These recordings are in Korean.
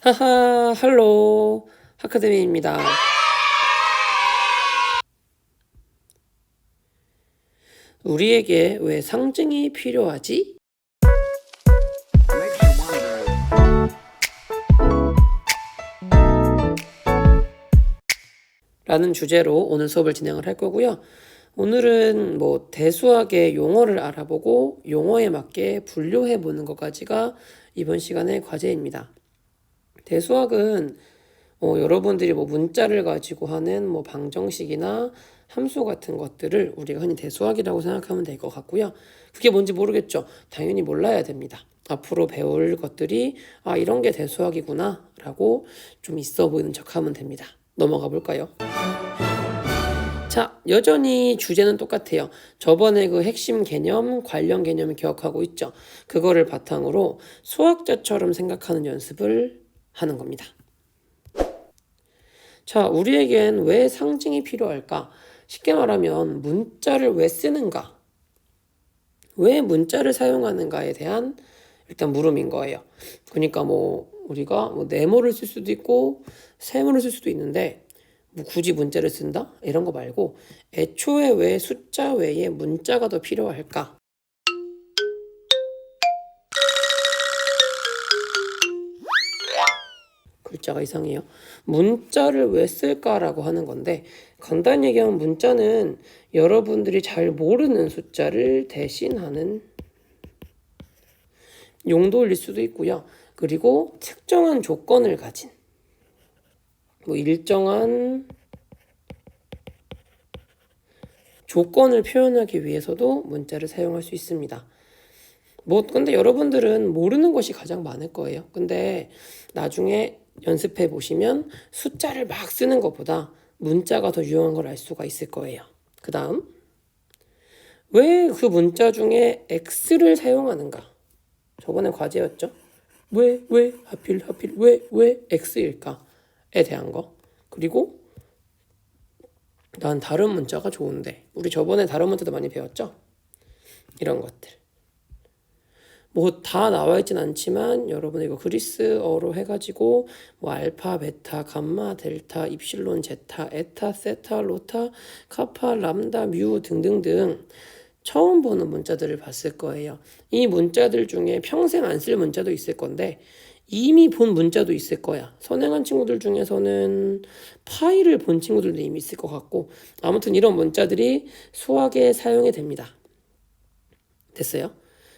하하, 할로, 하카데미입니다. 우리에게 왜 상징이 필요하지? 라는 주제로 오늘 수업을 진행을 할 거고요. 오늘은 대수학의 용어를 알아보고 용어에 맞게 분류해 보는 것까지가 이번 시간의 과제입니다. 대수학은 여러분들이 문자를 가지고 하는 방정식이나 함수 같은 것들을 우리가 흔히 대수학이라고 생각하면 될 것 같고요. 그게 뭔지 모르겠죠? 당연히 몰라야 됩니다. 앞으로 배울 것들이 이런 게 대수학이구나 라고 좀 있어 보이는 척하면 됩니다. 넘어가 볼까요? 자, 여전히 주제는 똑같아요. 저번에 그 핵심 개념, 관련 개념을 기억하고 있죠. 그거를 바탕으로 수학자처럼 생각하는 연습을 하는 겁니다. 자, 우리에겐 왜 상징이 필요할까? 쉽게 말하면 문자를 왜 쓰는가? 왜 문자를 사용하는가에 대한 일단 물음인 거예요. 그러니까 우리가 네모를 쓸 수도 있고 세모를 쓸 수도 있는데 굳이 문자를 쓴다? 이런 거 말고 애초에 왜 숫자 외에 문자가 더 필요할까? 글자가 이상해요. 문자를 왜 쓸까라고 하는 건데 간단히 얘기하면 문자는 여러분들이 잘 모르는 숫자를 대신하는 용도일 수도 있고요. 그리고 특정한 조건을 가진 일정한 조건을 표현하기 위해서도 문자를 사용할 수 있습니다. 근데 여러분들은 모르는 것이 가장 많을 거예요. 근데 나중에 연습해 보시면 숫자를 막 쓰는 것보다 문자가 더 유용한 걸 알 수가 있을 거예요. 그 다음, 왜 그 문자 중에 X를 사용하는가? 저번에 과제였죠? 하필, 왜 X일까?에 대한 거. 그리고 난 다른 문자가 좋은데. 우리 저번에 다른 문자도 많이 배웠죠? 이런 것들. 다 나와 있진 않지만 여러분 이거 그리스어로 해가지고 알파, 베타, 감마, 델타, 입실론, 제타, 에타, 세타, 로타, 카파, 람다, 뮤 등등등 처음 보는 문자들을 봤을 거예요. 이 문자들 중에 평생 안 쓸 문자도 있을 건데 이미 본 문자도 있을 거야. 선행한 친구들 중에서는 파이를 본 친구들도 이미 있을 것 같고 아무튼 이런 문자들이 수학에 사용이 됩니다. 됐어요?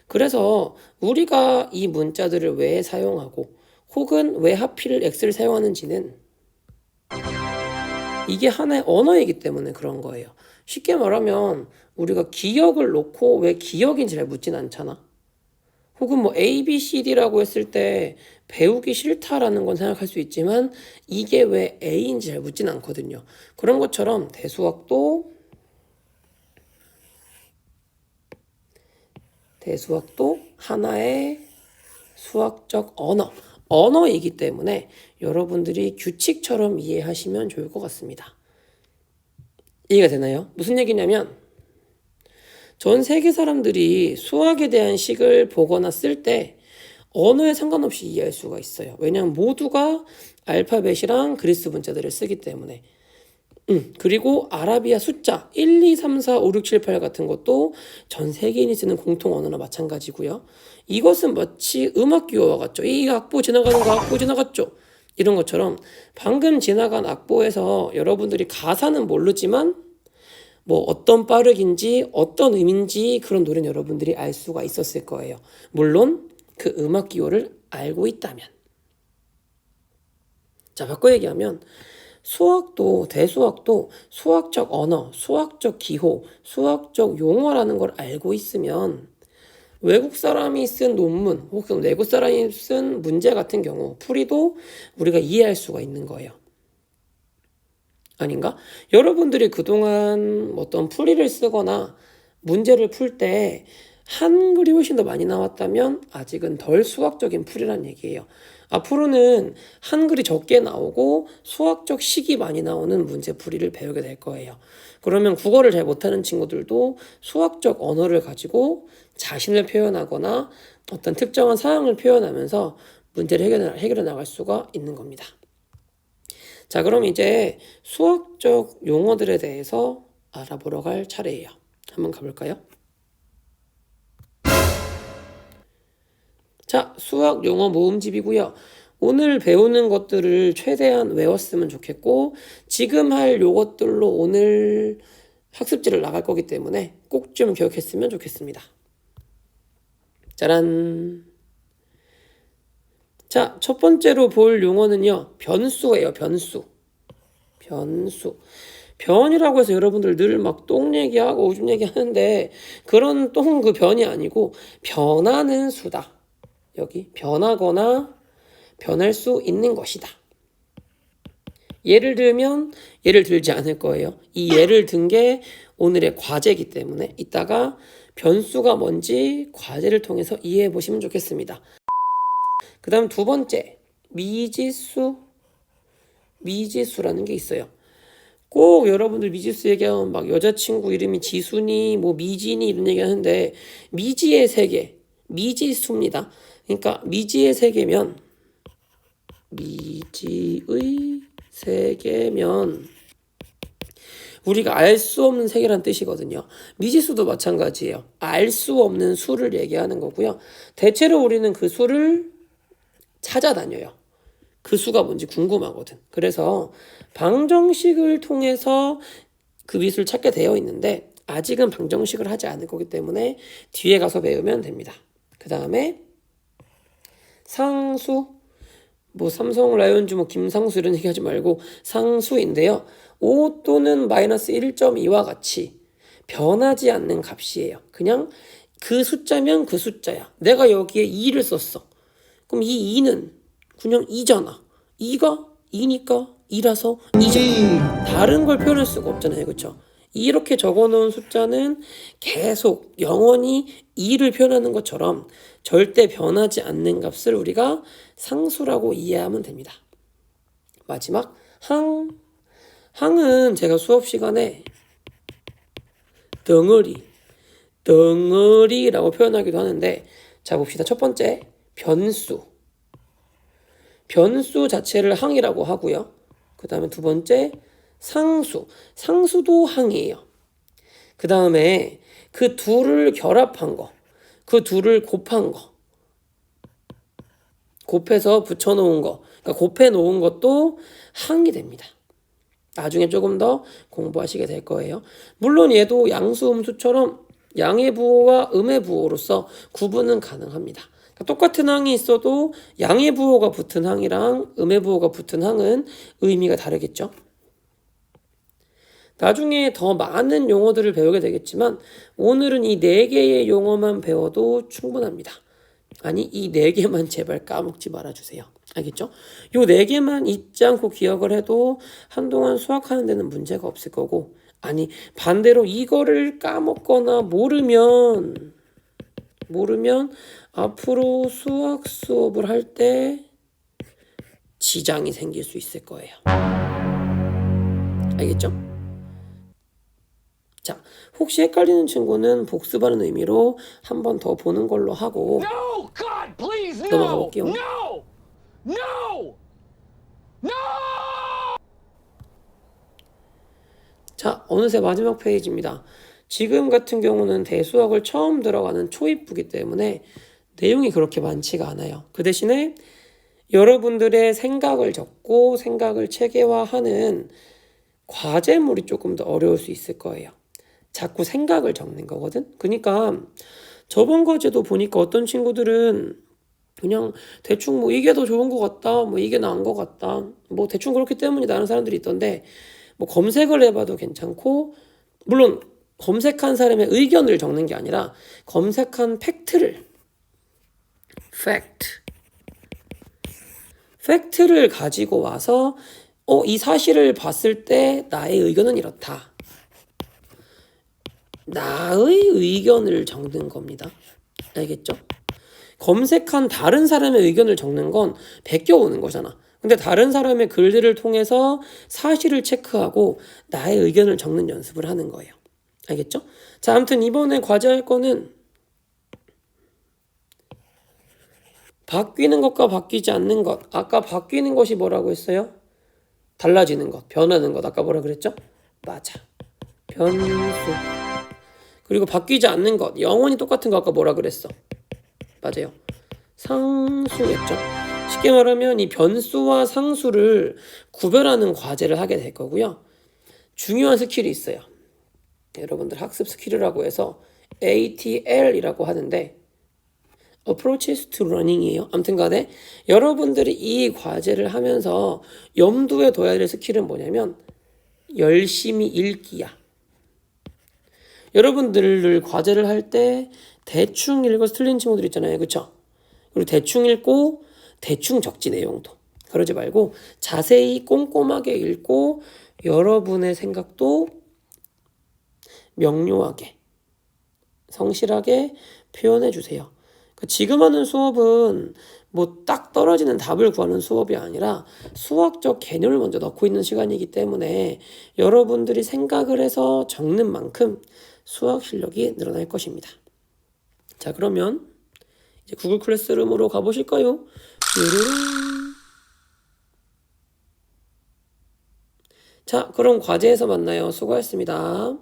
그래서 우리가 이 문자들을 왜 사용하고 혹은 왜 하필 X를 사용하는지는 이게 하나의 언어이기 때문에 그런 거예요. 쉽게 말하면 우리가 기억을 놓고 왜 기억인지 잘 묻진 않잖아. 혹은 A, B, C, D라고 했을 때 배우기 싫다라는 건 생각할 수 있지만 이게 왜 A인지 잘 묻진 않거든요. 그런 것처럼 대수학도 하나의 수학적 언어이기 때문에 여러분들이 규칙처럼 이해하시면 좋을 것 같습니다. 이해가 되나요? 무슨 얘기냐면 전 세계 사람들이 수학에 대한 식을 보거나 쓸 때 언어에 상관없이 이해할 수가 있어요. 왜냐하면 모두가 알파벳이랑 그리스 문자들을 쓰기 때문에. 그리고 아라비아 숫자 1, 2, 3, 4, 5, 6, 7, 8 같은 것도 전 세계인이 쓰는 공통 언어나 마찬가지고요. 이것은 마치 음악 기호와 같죠. 이 악보 지나가는 거 악보 지나갔죠. 이런 것처럼 방금 지나간 악보에서 여러분들이 가사는 모르지만 어떤 빠르기인지 어떤 의미인지 그런 노래는 여러분들이 알 수가 있었을 거예요. 물론 그 음악 기호를 알고 있다면. 자, 바꿔 얘기하면 수학도 대수학도 수학적 언어, 수학적 기호, 수학적 용어라는 걸 알고 있으면 외국 사람이 쓴 논문 혹은 내국 사람이 쓴 문제 같은 경우 풀이도 우리가 이해할 수가 있는 거예요. 아닌가? 여러분들이 그동안 어떤 풀이를 쓰거나 문제를 풀 때 한글이 훨씬 더 많이 나왔다면 아직은 덜 수학적인 풀이란 얘기예요. 앞으로는 한글이 적게 나오고 수학적 식이 많이 나오는 문제 풀이를 배우게 될 거예요. 그러면 국어를 잘 못하는 친구들도 수학적 언어를 가지고 자신을 표현하거나 어떤 특정한 사항을 표현하면서 문제를 해결해 나갈 수가 있는 겁니다. 자, 그럼 이제 수학적 용어들에 대해서 알아보러 갈 차례예요. 한번 가볼까요? 자, 수학 용어 모음집이고요. 오늘 배우는 것들을 최대한 외웠으면 좋겠고, 지금 할 요것들로 오늘 학습지를 나갈 거기 때문에 꼭 좀 기억했으면 좋겠습니다. 짜란. 자, 첫 번째로 볼 용어는요, 변수예요, 변수. 변수. 변이라고 해서 여러분들 늘 막 똥 얘기하고 오줌 얘기하는데, 그런 똥 그 변이 아니고, 변하는 수다. 여기, 변하거나, 변할 수 있는 것이다. 예를 들면, 예를 들지 않을 거예요. 이 예를 든 게 오늘의 과제이기 때문에 이따가 변수가 뭔지 과제를 통해서 이해해 보시면 좋겠습니다. 그 다음 두 번째, 미지수라는 게 있어요. 꼭 여러분들 미지수 얘기하면 막 여자친구 이름이 지순이, 뭐 미진이 이런 얘기 하는데, 미지의 세계, 미지수입니다. 그러니까 미지의 세계면, 미지의 세계면 우리가 알 수 없는 세계란 뜻이거든요. 미지수도 마찬가지예요. 알 수 없는 수를 얘기하는 거고요. 대체로 우리는 그 수를 찾아다녀요. 그 수가 뭔지 궁금하거든. 그래서 방정식을 통해서 그 미수를 찾게 되어 있는데, 아직은 방정식을 하지 않을 거기 때문에 뒤에 가서 배우면 됩니다. 그 다음에 상수, 뭐 삼성 라이온즈 뭐 김상수 이런 얘기 하지 말고 상수인데요. 5 또는 마이너스 1.2와 같이 변하지 않는 값이에요. 그냥 그 숫자면 그 숫자야. 내가 여기에 2를 썼어. 그럼 이 2는 그냥 2잖아. 2가 2니까 2라서 2잖아. 다른 걸 표현할 수가 없잖아요. 그렇죠? 이렇게 적어놓은 숫자는 계속 영원히 2를 표현하는 것처럼 절대 변하지 않는 값을 우리가 상수라고 이해하면 됩니다. 마지막 항은 제가 수업 시간에 덩어리라고 표현하기도 하는데, 자 봅시다. 첫 번째, 변수 자체를 항이라고 하고요. 그 다음에 두 번째, 상수도 항이에요. 그 다음에 그 둘을 결합한 거, 그 둘을 곱한 거, 곱해서 붙여놓은 거, 그러니까 곱해놓은 것도 항이 됩니다. 나중에 조금 더 공부하시게 될 거예요. 물론 얘도 양수음수처럼 양의 부호와 음의 부호로서 구분은 가능합니다. 그러니까 똑같은 항이 있어도 양의 부호가 붙은 항이랑 음의 부호가 붙은 항은 의미가 다르겠죠. 나중에 더 많은 용어들을 배우게 되겠지만 오늘은 이 4개의 용어만 배워도 충분합니다. 아니, 이 4개만 제발 까먹지 말아주세요. 알겠죠? 요 4개만 잊지 않고 기억을 해도 한동안 수학하는 데는 문제가 없을 거고, 아니 반대로 이거를 까먹거나 모르면 앞으로 수학 수업을 할 때 지장이 생길 수 있을 거예요. 알겠죠? 자, 혹시 헷갈리는 친구는 복습하는 의미로 한 번 더 보는 걸로 하고 No, God, please, no! 넘어가 볼게요. No! No! No! 자, 어느새 마지막 페이지입니다. 지금 같은 경우는 대수학을 처음 들어가는 초입부기 때문에 내용이 그렇게 많지가 않아요. 그 대신에 여러분들의 생각을 적고 생각을 체계화하는 과제물이 조금 더 어려울 수 있을 거예요. 자꾸 생각을 적는 거거든. 그러니까 저번 과제도 보니까 어떤 친구들은 그냥 대충 뭐 이게 더 좋은 것 같다, 뭐 이게 나은 것 같다, 뭐 대충 그렇기 때문에 나는 사람들이 있던데, 뭐 검색을 해봐도 괜찮고, 물론 검색한 사람의 의견을 적는 게 아니라 검색한 팩트를 가지고 와서 이 사실을 봤을 때 나의 의견은 이렇다. 나의 의견을 적는 겁니다. 알겠죠? 검색한 다른 사람의 의견을 적는 건 베껴오는 거잖아. 근데 다른 사람의 글들을 통해서 사실을 체크하고 나의 의견을 적는 연습을 하는 거예요. 알겠죠? 자, 아무튼 이번에 과제할 거는 바뀌는 것과 바뀌지 않는 것. 아까 바뀌는 것이 뭐라고 했어요? 달라지는 것, 변하는 것. 아까 뭐라 그랬죠? 맞아. 변수. 그리고 바뀌지 않는 것. 영원히 똑같은 거 아까 뭐라 그랬어? 맞아요. 상수였죠. 쉽게 말하면 이 변수와 상수를 구별하는 과제를 하게 될 거고요. 중요한 스킬이 있어요. 여러분들 학습 스킬이라고 해서 ATL이라고 하는데 Approaches to Learning이에요. 아무튼 간에 여러분들이 이 과제를 하면서 염두에 둬야 될 스킬은 뭐냐면 열심히 읽기야. 여러분들 과제를 할 때 대충 읽어서 틀린 친구들 있잖아요. 그쵸? 그리고 대충 읽고 대충 적지 내용도. 그러지 말고 자세히 꼼꼼하게 읽고 여러분의 생각도 명료하게 성실하게 표현해 주세요. 지금 하는 수업은 뭐 딱 떨어지는 답을 구하는 수업이 아니라 수학적 개념을 먼저 넣고 있는 시간이기 때문에 여러분들이 생각을 해서 적는 만큼 수학 실력이 늘어날 것입니다. 자, 그러면 이제 구글 클래스룸으로 가보실까요? 자, 그럼 과제에서 만나요. 수고하셨습니다.